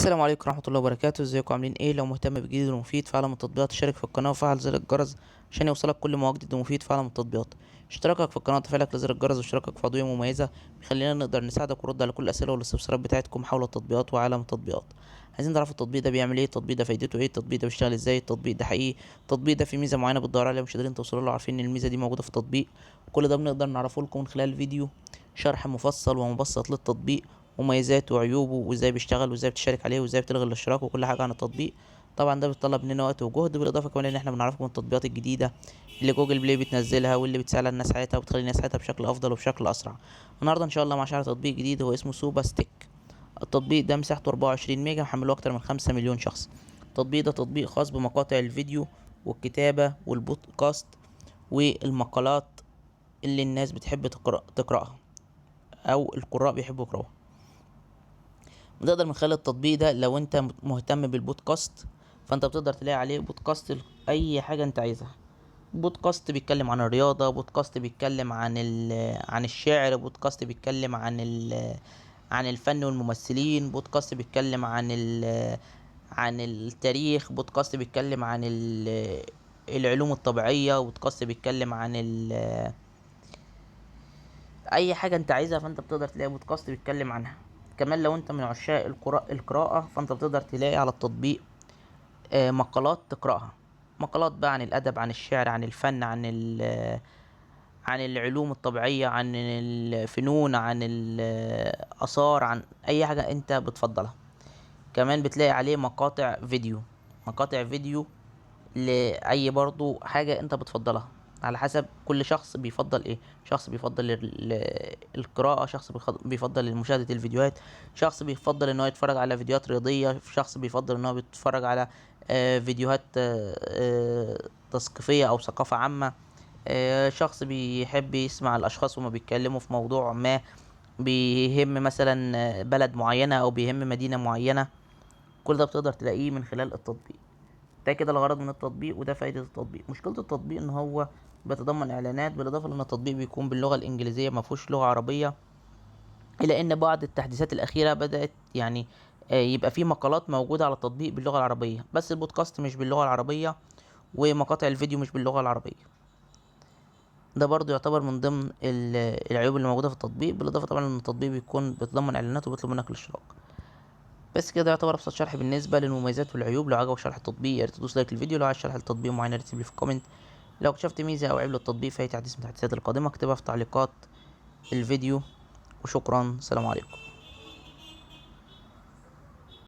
السلام عليكم ورحمة الله وبركاته. ازيكم عاملين ايه؟ لو مهتم بجديد ومفيد في عالم التطبيقات اشترك في القناة وفعل زر الجرس عشان يوصلك كل ما هو جديد ومفيد في عالم التطبيقات. اشتراكك في القناة وتفعيلك لزر الجرس واشتراكك في عضوية مميزة بيخلينا نقدر نساعدك ونرد على كل الأسئلة والاستفسارات بتاعتكم حول التطبيقات وعالم التطبيقات. عايزين نعرف التطبيق ده بيعمل ايه، التطبيق ده فايدته ايه، التطبيق ده بيشتغل ازاي، التطبيق ده حقيقي، التطبيق ده في ميزة معينة بتدور عليها مش قادرين توصلوا له، عارفين ان الميزة دي موجودة في التطبيق. كل ده بنقدر نعرفه لكم من خلال فيديو شرح مفصل ومبسط للتطبيق، مميزاته وعيوبه وازاي بيشتغل وازاي بتشارك عليه وازاي بتلغي الاشتراك وكل حاجه عن التطبيق. طبعا ده بيتطلب مننا وقت وجهد، بالاضافه كمان ان احنا بنعرفكم التطبيقات الجديده اللي جوجل بلاي بتنزلها واللي بتسهل الناس حياتها وبتخلي الناس حياتها بشكل افضل وبشكل اسرع. النهارده ان شاء الله مع شرح تطبيق جديد هو اسمه سوبا ستيك. التطبيق ده مساحته 24 ميجا، محمله اكتر من 5 مليون شخص. التطبيق ده تطبيق خاص بمقاطع الفيديو والكتابه والبودكاست والمقالات اللي الناس بتحب تقراها او القراء بيحبوا يقراوها. بتقدر من خلال التطبيق ده لو انت مهتم بالبودكاست فانت بتقدر تلاقي عليه بودكاست اي حاجه انت عايزها. بودكاست بيتكلم عن الرياضه، بودكاست بيتكلم عن الشعر، بودكاست بيتكلم عن الفن والممثلين، بودكاست بيتكلم عن التاريخ، بودكاست بيتكلم عن العلوم الطبيعيه، بودكاست بيتكلم عن اي حاجه انت عايزها فانت بتقدر تلاقي بودكاست بيتكلم عنها. كمان لو انت من عشاق القراءة فانت بتقدر تلاقي على التطبيق مقالات تقرأها، مقالات بقى عن الادب، عن الشعر، عن الفن، عن العلوم الطبيعية، عن الفنون، عن الآثار، عن اي حاجة انت بتفضلها. كمان بتلاقي عليه مقاطع فيديو لأي برضو حاجة انت بتفضلها، على حسب كل شخص بيفضل ايه. شخص بيفضل القراءة، شخص بيفضل مشاهدة الفيديوهات، شخص بيفضل ان هو يتفرج على فيديوهات رياضية، شخص بيفضل ان هو بيتفرج على فيديوهات تثقيفية او ثقافة عامة، شخص بيحب يسمع الاشخاص وما بيتكلموا في موضوع ما بيهم مثلا بلد معينة او بيهم مدينة معينة. كل ده بتقدر تلاقيه من خلال التطبيق. ده كده الغرض من التطبيق وده فايدة التطبيق. مشكلة التطبيق ان هو بيتضمن اعلانات، بالاضافة لان التطبيق بيكون باللغة الانجليزية مفهوش لغة عربية، الى ان بعض التحديثات الاخيرة بدأت يعني يبقى في مقالات موجودة على التطبيق باللغة العربية، بس البودكاست مش باللغة العربية ومقاطع الفيديو مش باللغة العربية. ده برضو يعتبر من ضمن العيوب اللي موجودة في التطبيق، بالاضافة طبعا ان التطبيق بيكون بيتضمن اعلانات وبيطلب منك الاشتراك. بس كده يعتبر ابسط شرح بالنسبه للمميزات والعيوب. لو عجبك شرح التطبيق يا ريت تدوس لايك الفيديو، لو عايز شرح التطبيق معين يا ريت تسيب لي في الكومنت. لو اكتشفت ميزه او عيب للتطبيق في اي تحديث من التحديثات القادمه اكتبها في تعليقات الفيديو. وشكرا، سلام عليكم.